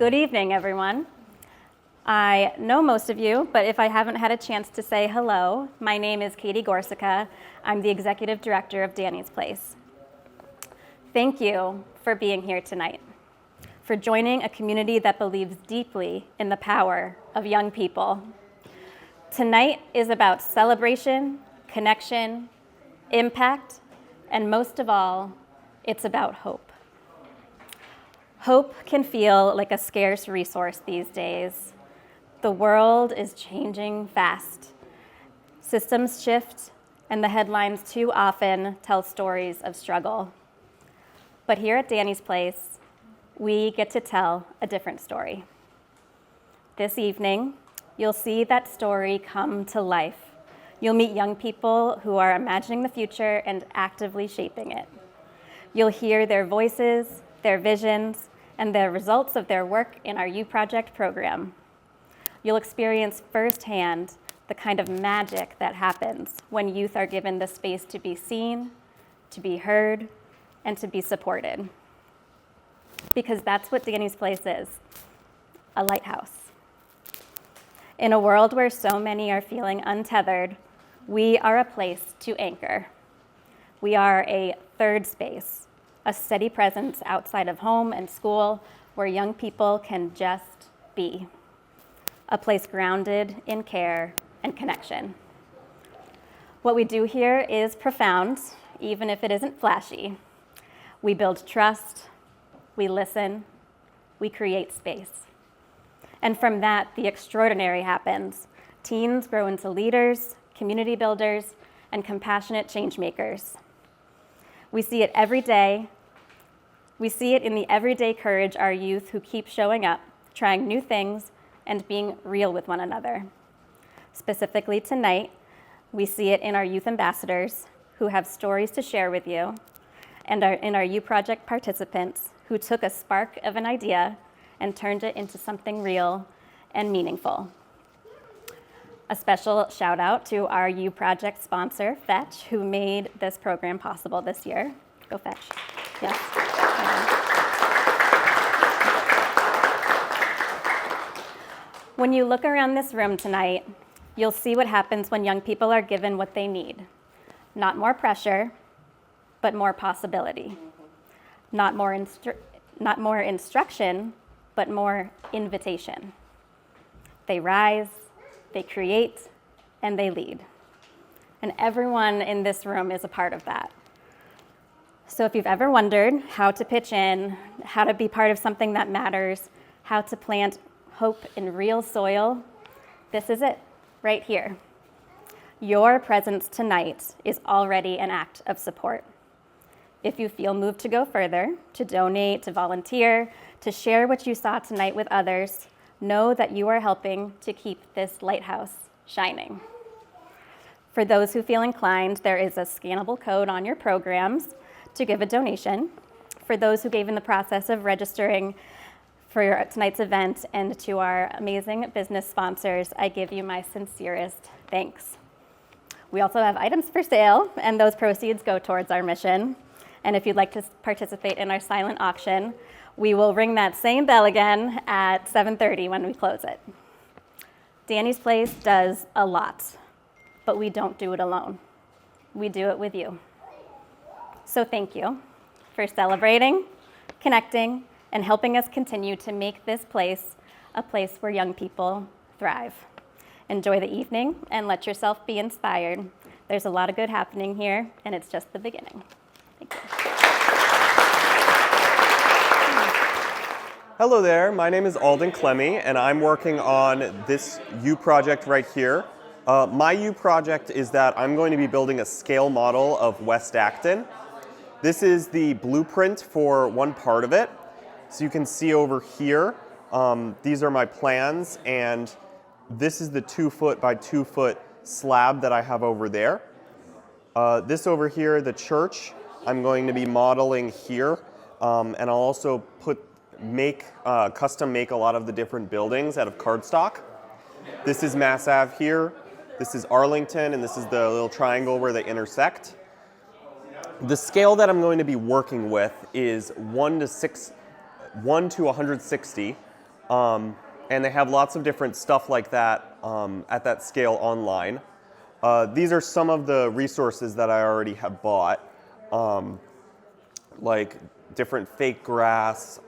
Good evening, everyone. I know most of you, but if I haven't had a chance to say hello, my name is Katie Gorsica. I'm the Executive Director of Danny's Place. Thank you for being here tonight, for joining a community that believes deeply in the power of young people. Tonight is about celebration, connection, impact, and most of all, it's about hope. Hope can feel like a scarce resource these days. The world is changing fast. Systems shift, and the headlines too often tell stories of struggle. But here at Danny's Place, we get to tell a different story. This evening, you'll see that story come to life. You'll meet young people who are imagining the future and actively shaping it. You'll hear their voices, their visions, and the results of their work in our U Project program. You'll experience firsthand the kind of magic that happens when youth are given the space to be seen, to be heard, and to be supported. Because that's what Danny's Place is, a lighthouse. In a world where so many are feeling untethered, we are a place to anchor. We are a third space, a steady presence outside of home and school where young people can just be. A place grounded in care and connection. What we do here is profound, even if it isn't flashy. We build trust, we listen, we create space. And from that, the extraordinary happens. Teens grow into leaders, community builders, and compassionate change makers. We see it every day. We see it in the everyday courage our youth who keep showing up, trying new things, and being real with one another. Specifically tonight, we see it in our youth ambassadors who have stories to share with you, and in our U Project participants who took a spark of an idea and turned it into something real and meaningful. A special shout out to our U Project sponsor, Fetch, who made this program possible this year. Go Fetch. Yes. When you look around this room tonight, you'll see what happens when young people are given what they need. Not more pressure, but more possibility. Not more instruction, but more invitation. They rise, they create, and they lead. And everyone in this room is a part of that. So if you've ever wondered how to pitch in, how to be part of something that matters, how to plant hope in real soil, this is it, right here. Your presence tonight is already an act of support. If you feel moved to go further, to donate, to volunteer, to share what you saw tonight with others, know that you are helping to keep this lighthouse shining. For those who feel inclined, there is a scannable code on your programs to give a donation. For those who gave in the process of registering for tonight's event, and to our amazing business sponsors, I give you my sincerest thanks. We also have items for sale, and those proceeds go towards our mission. And if you'd like to participate in our silent auction, we will ring that same bell again at 7:30 when we close it. Danny's Place does a lot, but we don't do it alone. We do it with you. So thank you for celebrating, connecting, and helping us continue to make this place a place where young people thrive. Enjoy the evening and let yourself be inspired. There's a lot of good happening here, and it's just the beginning. Thank you. Hello there, my name is Alden Clemmy, and I'm working on this U project right here. My U project is that I'm going to be building a scale model of West Acton. This is the blueprint for one part of it. So you can see over here, these are my plans, and this is the 2-foot by 2-foot slab that I have over there. This over here, the church, I'm going to be modeling here, and I'll also custom make a lot of the different buildings out of cardstock. This is Mass Ave here, this is Arlington, and this is the little triangle where they intersect. The scale that I'm going to be working with is 1 to 160. And they have lots of different stuff like that at that scale online. These are some of the resources that I already have bought, like different fake grass,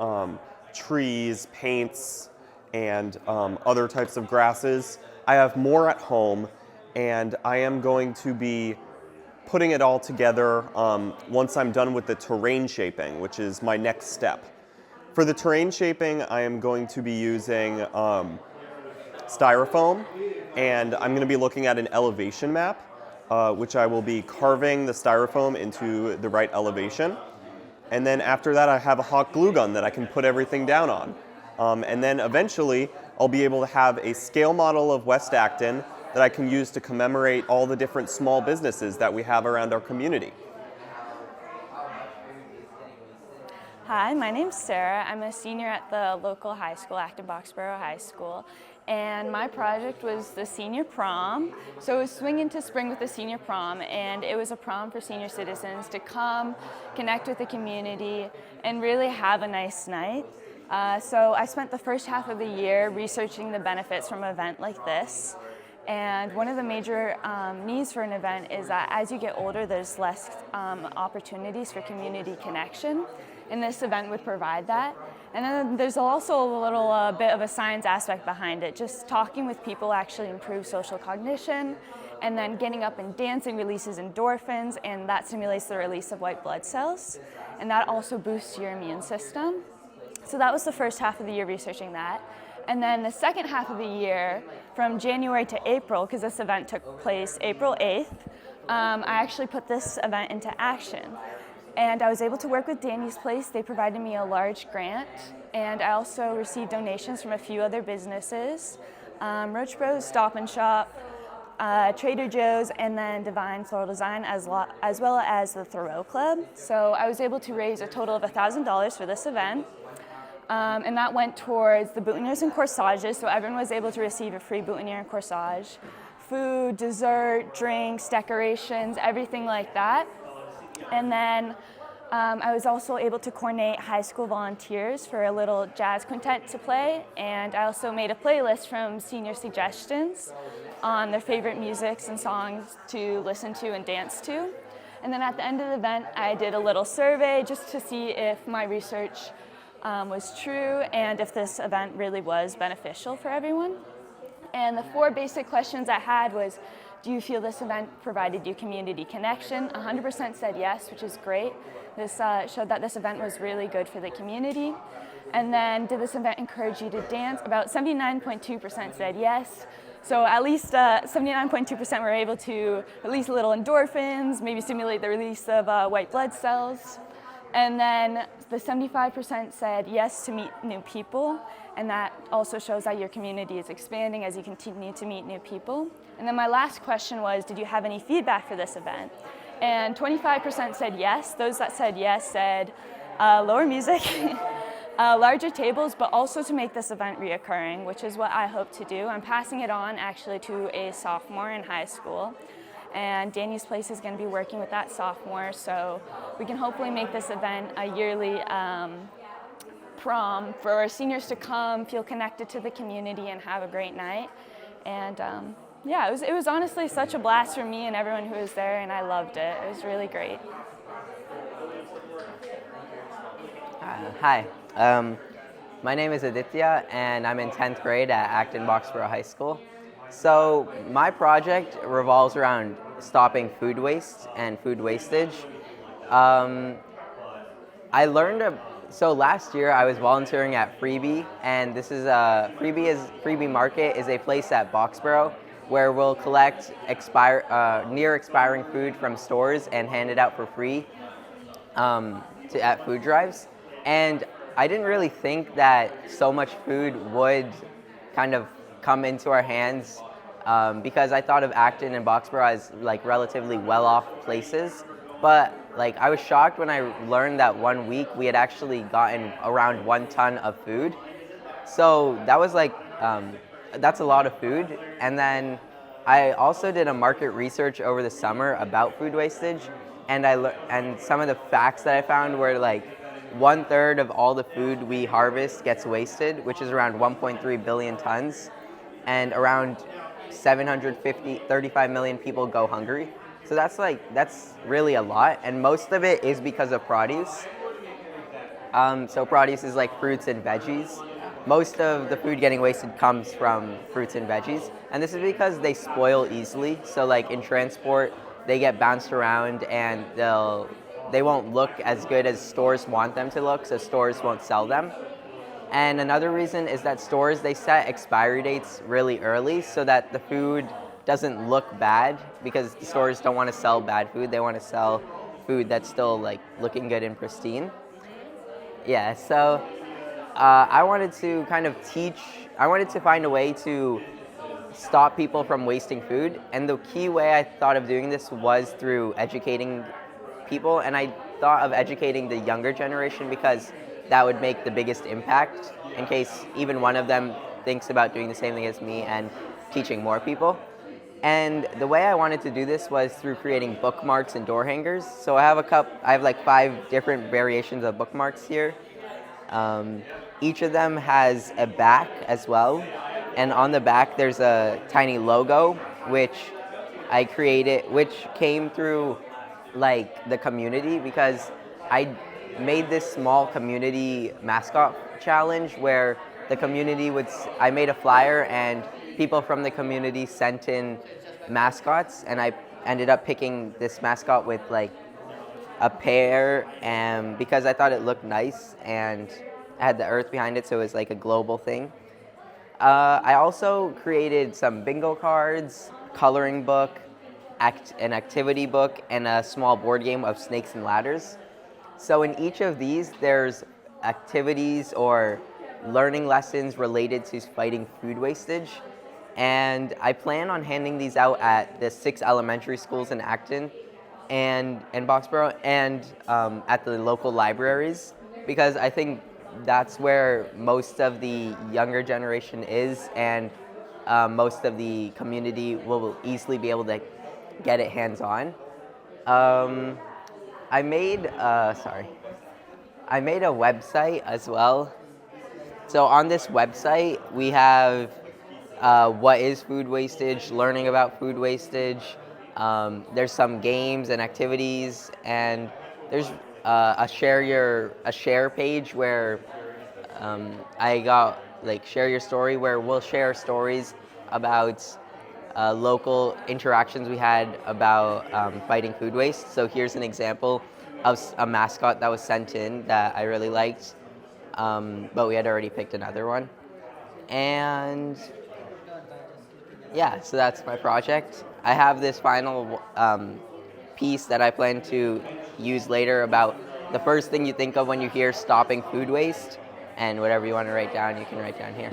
trees, paints, and other types of grasses. I have more at home, and I am going to be putting it all together once I'm done with the terrain shaping, which is my next step. For the terrain shaping, I am going to be using styrofoam, and I'm going to be looking at an elevation map, which I will be carving the styrofoam into the right elevation. And then after that, I have a hot glue gun that I can put everything down on. And then eventually, I'll be able to have a scale model of West Acton that I can use to commemorate all the different small businesses that we have around our community. Hi, my name's Sarah. I'm a senior at the local high school, Acton-Boxborough High School, and my project was the senior prom. So it was swing into spring with the senior prom, and it was a prom for senior citizens to come, connect with the community, and really have a nice night. So I spent the first half of the year researching the benefits from an event like this. And one of the major needs for an event is that as you get older, there's less opportunities for community connection. And this event would provide that. And then there's also a little bit of a science aspect behind it. Just talking with people actually improves social cognition, and then getting up and dancing releases endorphins, and that stimulates the release of white blood cells. And that also boosts your immune system. So that was the first half of the year researching that. And then the second half of the year, from January to April, because this event took place April 8th, I actually put this event into action. And I was able to work with Danny's Place. They provided me a large grant, and I also received donations from a few other businesses, Roach Bros, Stop and Shop, Trader Joe's, and then Divine Floral Design, as well as the Thoreau Club. So I was able to raise a total of $1,000 for this event. And that went towards the boutonnieres and corsages, so everyone was able to receive a free boutonniere and corsage. Food, dessert, drinks, decorations, everything like that. And then I was also able to coordinate high school volunteers for a little jazz quintet to play, and I also made a playlist from senior suggestions on their favorite musics and songs to listen to and dance to. And then at the end of the event, I did a little survey just to see if my research was true and if this event really was beneficial for everyone. And the 4 basic questions I had was, do you feel this event provided you community connection? 100% said yes, which is great. This showed that this event was really good for the community. And then, did this event encourage you to dance? About 79.2% said yes. So at least 79.2% were able to release a little endorphins, maybe stimulate the release of white blood cells. And then the 75% said yes to meet new people, and that also shows that your community is expanding as you continue to meet new people. And then my last question was, did you have any feedback for this event? And 25% said yes. Those that said yes said lower music, larger tables, but also to make this event reoccurring, which is what I hope to do. I'm passing it on actually to a sophomore in high school. And Danny's Place is going to be working with that sophomore, so we can hopefully make this event a yearly prom for our seniors to come, feel connected to the community, and have a great night. And yeah, it was honestly such a blast for me and everyone who was there, and I loved it. It was really great. Hi, my name is Aditya, and I'm in 10th grade at Acton-Boxborough High School. So my project revolves around stopping food waste and food wastage. So last year I was volunteering at Freebie, and this is Freebie Market is a place at Boxborough where we'll collect near expiring food from stores and hand it out for free at food drives. And I didn't really think that so much food would kind of come into our hands because I thought of Acton and Boxborough as like relatively well-off places. But like I was shocked when I learned that 1 week we had actually gotten around 1 ton of food. So that was like, that's a lot of food. And then I also did a market research over the summer about food wastage, and and some of the facts that I found were like 1/3 of all the food we harvest gets wasted, which is around 1.3 billion tons, and around 35 million people go hungry. So that's really a lot, and most of it is because of produce. So produce is like fruits and veggies. Most of the food getting wasted comes from fruits and veggies, and this is because they spoil easily. So like in transport, they get bounced around and they won't look as good as stores want them to look, so stores won't sell them. And another reason is that stores, they set expiry dates really early so that the food doesn't look bad, because the stores don't want to sell bad food. They want to sell food that's still like looking good and pristine. Yeah, so I wanted to I wanted to find a way to stop people from wasting food. And the key way I thought of doing this was through educating people. And I thought of educating the younger generation because that would make the biggest impact, in case even one of them thinks about doing the same thing as me and teaching more people. And the way I wanted to do this was through creating bookmarks and door hangers. So I have like 5 different variations of bookmarks here. Each of them has a back as well. And on the back, there's a tiny logo, which I created, which came through like the community, because I made this small community mascot challenge where the community I made a flyer and people from the community sent in mascots, and I ended up picking this mascot with like a pear, and because I thought it looked nice and I had the earth behind it, so it was like a global thing. I also created some bingo cards, coloring book, an activity book, and a small board game of snakes and ladders. So in each of these, there's activities or learning lessons related to fighting food wastage. And I plan on handing these out at the 6 elementary schools in Acton and Boxborough, and at the local libraries, because I think that's where most of the younger generation is, and most of the community will easily be able to get it hands-on. I made a website as well. So on this website, we have what is food wastage, learning about food wastage. There's some games and activities, and there's a share page where I got like share your story, where we'll share stories about local interactions we had about fighting food waste. So here's an example of a mascot that was sent in that I really liked, but we had already picked another one. And yeah, so that's my project. I have this final piece that I plan to use later about the first thing you think of when you hear stopping food waste, and whatever you want to write down, you can write down here.